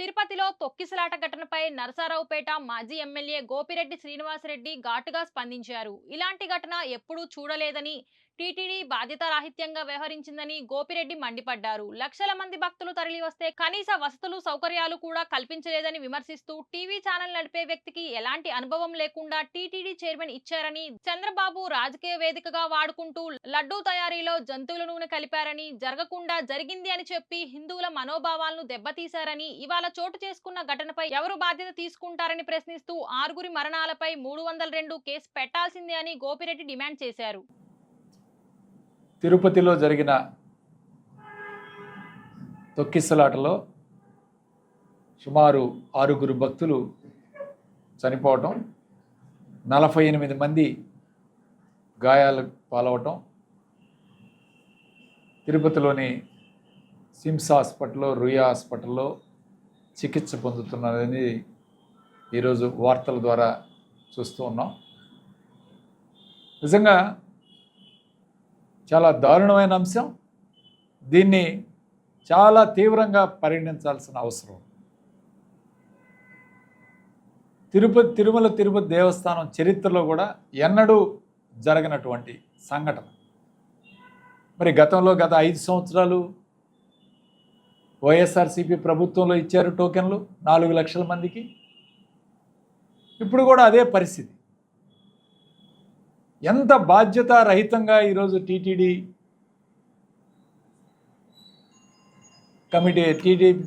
తిరుపతిలో తొక్కిసలాట ఘటనపై నరసరావుపేట మాజీ ఎమ్మెల్యే గోపిరెడ్డి శ్రీనివాసరెడ్డి ఘాటుగా స్పందించారు. ఇలాంటి ఘటన ఎప్పుడూ చూడలేదని, టీటీడీ బాధ్యతారాహిత్యంగా వ్యవహరించిందని గోపిరెడ్డి మండిపడ్డారు. లక్షల మంది భక్తులు తరలివస్తే కనీస వసతులు, సౌకర్యాలు కూడా కల్పించలేదని విమర్శిస్తూ టీవీ ఛానల్ నడిపే వ్యక్తికి ఎలాంటి అనుభవం లేకుండా టీటీడీ చైర్మన్ ఇచ్చారని, చంద్రబాబు రాజకీయ వేదికగా వాడుకుంటూ లడ్డూ తయారీలో జంతువుల నూనె కలిపారని, జరగకుండా జరిగింది అని చెప్పి హిందువుల మనోభావాలను దెబ్బతీశారని, ఇవాళ చోటు చేసుకున్న ఘటనపై ఎవరు బాధ్యత తీసుకుంటారని ప్రశ్నిస్తూ 6 మరణాలపై 302 కేసు పెట్టాల్సిందే అని గోపిరెడ్డి డిమాండ్ చేశారు. తిరుపతిలో జరిగిన తొక్కిసలాటలో సుమారు 6 భక్తులు చనిపోవటం, 48 మంది గాయాలు పాలవటం, తిరుపతిలోని సిమ్స్ హాస్పిటల్లో, రుయా హాస్పిటల్లో చికిత్స పొందుతున్నారని ఈరోజు వార్తల ద్వారా చూస్తూ ఉన్నాం. నిజంగా చాలా దారుణమైన అంశం. దీన్ని చాలా తీవ్రంగా పరిగణించాల్సిన అవసరం. తిరుమల తిరుపతి దేవస్థానం చరిత్రలో కూడా ఎన్నడూ జరగనటువంటి సంఘటన. మరి గత 5 సంవత్సరాలు వైఎస్ఆర్సీపీ ప్రభుత్వంలో ఇచ్చారు టోకెన్లు 4 లక్షల మందికి. ఇప్పుడు కూడా అదే పరిస్థితి. ఎంత బాధ్యతారహితంగా ఈరోజు టీటీడీ కమిటీ,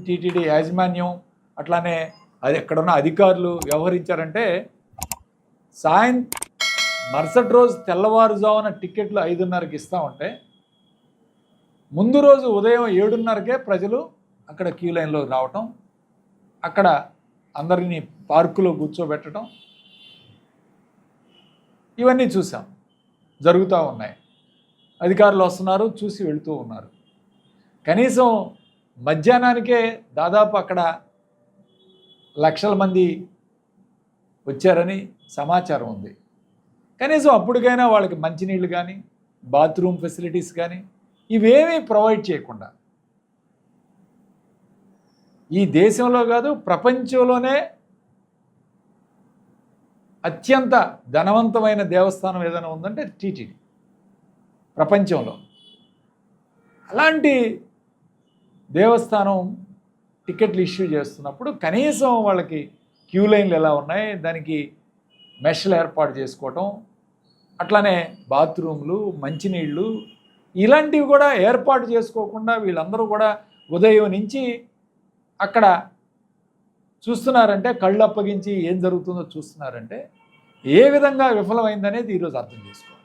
టీటీడీ యాజమాన్యం, అట్లానే అది ఎక్కడున్న అధికారులు వ్యవహరించారంటే, మరుసటి రోజు తెల్లవారుజామున టికెట్లు 5:30కి ఇస్తామంటే ముందు రోజు ఉదయం 7:30కే ప్రజలు అక్కడ క్యూ లైన్లో రావటం, అక్కడ అందరినీ పార్కులో కూర్చోబెట్టడం, ఇవన్నీ చూసాం, జరుగుతూ ఉన్నాయి. అధికారులు వస్తున్నారు, చూసి వెళుతూ ఉన్నారు. కనీసం మధ్యాహ్నానికే దాదాపు అక్కడ లక్షల మంది వచ్చారని సమాచారం ఉంది. కనీసం అప్పటికైనా వాళ్ళకి మంచినీళ్ళు కానీ, బాత్రూమ్ ఫెసిలిటీస్ కానీ ఇవేమీ ప్రొవైడ్ చేయకుండా, ఈ దేశంలో కాదు ప్రపంచంలోనే అత్యంత ధనవంతమైన దేవస్థానం ఏదైనా ఉందంటే టీటీడీ ప్రపంచంలో. అలాంటి దేవస్థానం టికెట్లు ఇష్యూ చేస్తున్నప్పుడు కనీసం వాళ్ళకి క్యూ లైన్లు ఎలా ఉన్నాయి, దానికి మెష్లు ఏర్పాటు చేసుకోవటం, అట్లానే బాత్రూమ్లు, మంచినీళ్ళు ఇలాంటివి కూడా ఏర్పాటు చేసుకోకుండా వీళ్ళందరూ కూడా ఉదయం నుంచి అక్కడ చూస్తున్నారంటే, కళ్ళు అప్పగించి ఏం జరుగుతుందో చూస్తున్నారంటే ఏ విధంగా విఫలమైందనేది ఈరోజు అర్థం చేసుకోవాలి.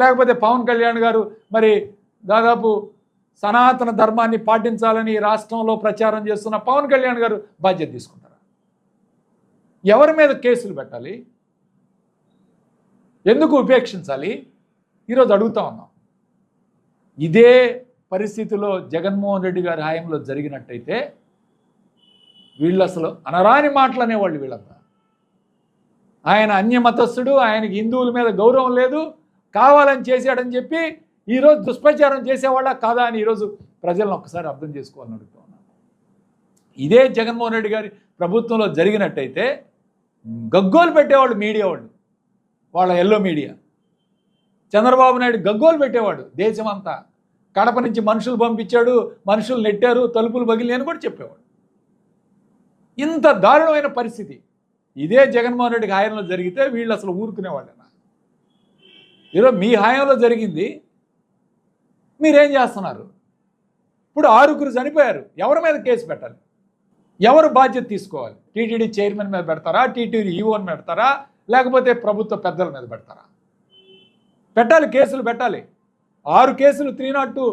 లేకపోతే పవన్ కళ్యాణ్ గారు మరి దాదాపు సనాతన ధర్మాన్ని పాటించాలని రాష్ట్రంలో ప్రచారం చేస్తున్న పవన్ కళ్యాణ్ గారు బాధ్యత తీసుకుంటారా? ఎవరి మీద కేసులు పెట్టాలి? ఎందుకు ఉపేక్షించాలి? ఈరోజు అడుగుతా ఉన్నాం. ఇదే పరిస్థితిలో జగన్మోహన్ రెడ్డి గారి హయాంలో జరిగినట్టయితే వీళ్ళు అసలు అనరాని మాటలు అనేవాళ్ళు. వీళ్ళంతా ఆయన అన్యమతస్థుడు, ఆయనకి హిందువుల మీద గౌరవం లేదు, కావాలని చేశాడని చెప్పి ఈరోజు దుష్ప్రచారం చేసేవాళ్ళ కాదా అని ఈరోజు ప్రజలను ఒక్కసారి అర్థం చేసుకోవాలని అడుగుతూ ఉన్నాను. ఇదే జగన్మోహన్ రెడ్డి గారి ప్రభుత్వంలో జరిగినట్టయితే గగ్గోలు పెట్టేవాళ్ళు మీడియా వాళ్ళు, వాళ్ళ ఎల్లో మీడియా. చంద్రబాబు నాయుడు గగ్గోలు పెట్టేవాడు దేశమంతా. కడప నుంచి మనుషులు పంపించాడు, మనుషులు నెట్టారు, తలుపులు పగిలి అని కూడా చెప్పేవాడు. ఇంత దారుణమైన పరిస్థితి ఇదే జగన్మోహన్ రెడ్డికి హయాంలో జరిగితే వీళ్ళు అసలు ఊరుకునేవాళ్ళేనా? ఈరోజు మీ హయాంలో జరిగింది, మీరేం చేస్తున్నారు? ఇప్పుడు 6 చనిపోయారు. ఎవరి మీద కేసు పెట్టాలి? ఎవరు బాధ్యత తీసుకోవాలి? టీటీడీ చైర్మన్ మీద పెడతారా, టీటీడీ ఈఓని పెడతారా, లేకపోతే ప్రభుత్వ పెద్దల మీద పెడతారా? పెట్టాలి, కేసులు పెట్టాలి. 6 కేసులు 302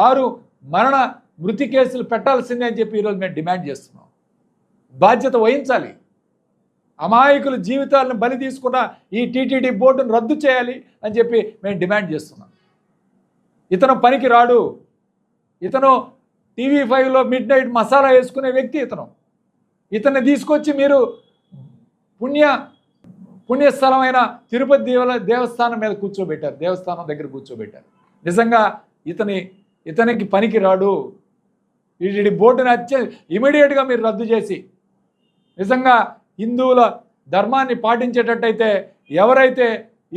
6 మృతి కేసులు పెట్టాల్సిందే అని చెప్పి ఈరోజు మేము డిమాండ్ చేస్తున్నాం. బాధ్యత వహించాలి. అమాయకుల జీవితాలను బలి తీసుకున్న ఈ టీటీడీ బోర్డును రద్దు చేయాలి అని చెప్పి మేము డిమాండ్ చేస్తున్నాం. ఇతను పనికి రాడు, ఇతను TV5లో మిడ్ నైట్ మసాలా వేసుకునే వ్యక్తి ఇతన్ని తీసుకొచ్చి మీరు పుణ్యస్థలమైన తిరుపతి దేవస్థానం మీద కూర్చోబెట్టారు, దేవస్థానం దగ్గర కూర్చోబెట్టారు. నిజంగా ఇతనికి పనికి రాడు. టీటీడీ బోర్డుని ఇమీడియట్గా మీరు రద్దు చేసి నిజంగా హిందువుల ధర్మాన్ని పాటించేటట్టయితే ఎవరైతే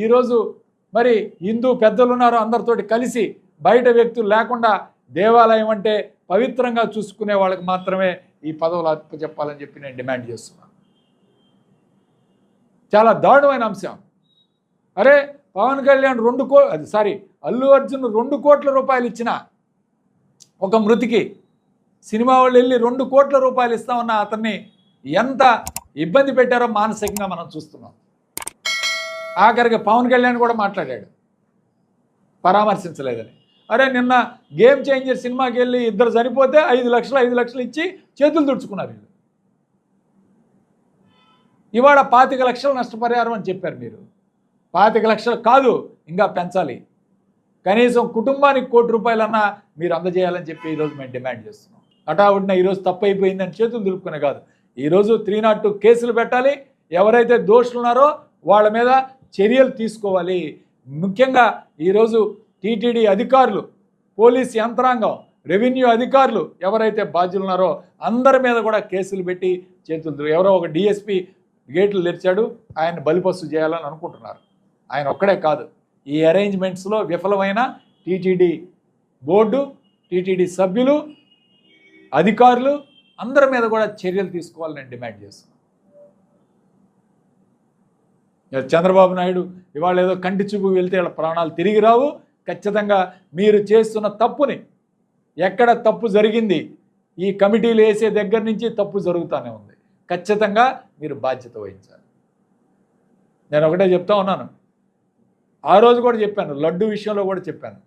ఈరోజు మరి హిందూ పెద్దలు ఉన్నారో అందరితోటి కలిసి బయట వ్యక్తులు లేకుండా దేవాలయం అంటే పవిత్రంగా చూసుకునే వాళ్ళకి మాత్రమే ఈ పదవులు అప్పచెప్పాలని చెప్పి నేను డిమాండ్ చేస్తున్నాను. చాలా దారుణమైన అంశం. అరే పవన్ కళ్యాణ్ అల్లు అర్జున్ 2 కోట్ల రూపాయలు ఇచ్చిన ఒక మృతికి సినిమా వాళ్ళు వెళ్ళి 2 కోట్ల రూపాయలు ఇస్తామన్న అతన్ని ఎంత ఇబ్బంది పెట్టారో మానసికంగా మనం చూస్తున్నాం. ఆఖరికి పవన్ కళ్యాణ్ కూడా మాట్లాడాడు పరామర్శించలేదని. అరే నిన్న గేమ్ చేంజర్ సినిమాకి వెళ్ళి 2 చనిపోతే 5 లక్షలు ఇచ్చి చేతులు తుడుచుకున్నారు వీళ్ళు. ఇవాళ 25 లక్షల నష్టపరిహారం అని చెప్పారు మీరు. 25 లక్షలు కాదు, ఇంకా పెంచాలి. కనీసం కుటుంబానికి 1 కోటి రూపాయలన్నా మీరు అందజేయాలని చెప్పి ఈరోజు మేము డిమాండ్ చేస్తున్నాం. హఠావుడిన ఈరోజు తప్పు అయిపోయిందని చేతులు దులుపుకునే కాదు, ఈరోజు 302 కేసులు పెట్టాలి. ఎవరైతే దోషులు ఉన్నారో వాళ్ళ మీద చర్యలు తీసుకోవాలి. ముఖ్యంగా ఈరోజు టీటీడీ అధికారులు, పోలీస్ యంత్రాంగం, రెవెన్యూ అధికారులు ఎవరైతే బాధ్యులు ఉన్నారో అందరి మీద కూడా కేసులు పెట్టి చేతులు ఎవరో ఒక డిఎస్పీ గేట్లు తెరిచాడు, ఆయన బలిపస్సు చేయాలని అనుకుంటున్నారు. ఆయన ఒక్కడే కాదు, ఈ అరేంజ్మెంట్స్లో విఫలమైన టీటీడీ బోర్డు, టీటీడీ సభ్యులు, అధికారులు అందరి మీద కూడా చర్యలు తీసుకోవాలని నేను డిమాండ్ చేస్తున్నాను. చంద్రబాబు నాయుడు ఇవాళ ఏదో కంటి చూపు వెళ్తే వాళ్ళ ప్రాణాలు తిరిగి రావు. ఖచ్చితంగా మీరు చేస్తున్న తప్పుని, ఎక్కడ తప్పు జరిగింది ఈ కమిటీలు వేసే దగ్గర నుంచి తప్పు జరుగుతూనే ఉంది, ఖచ్చితంగా మీరు బాధ్యత వహించాలి. నేను ఒకటే చెప్తా ఉన్నాను, ఆ రోజు కూడా చెప్పాను, లడ్డు విషయంలో కూడా చెప్పాను.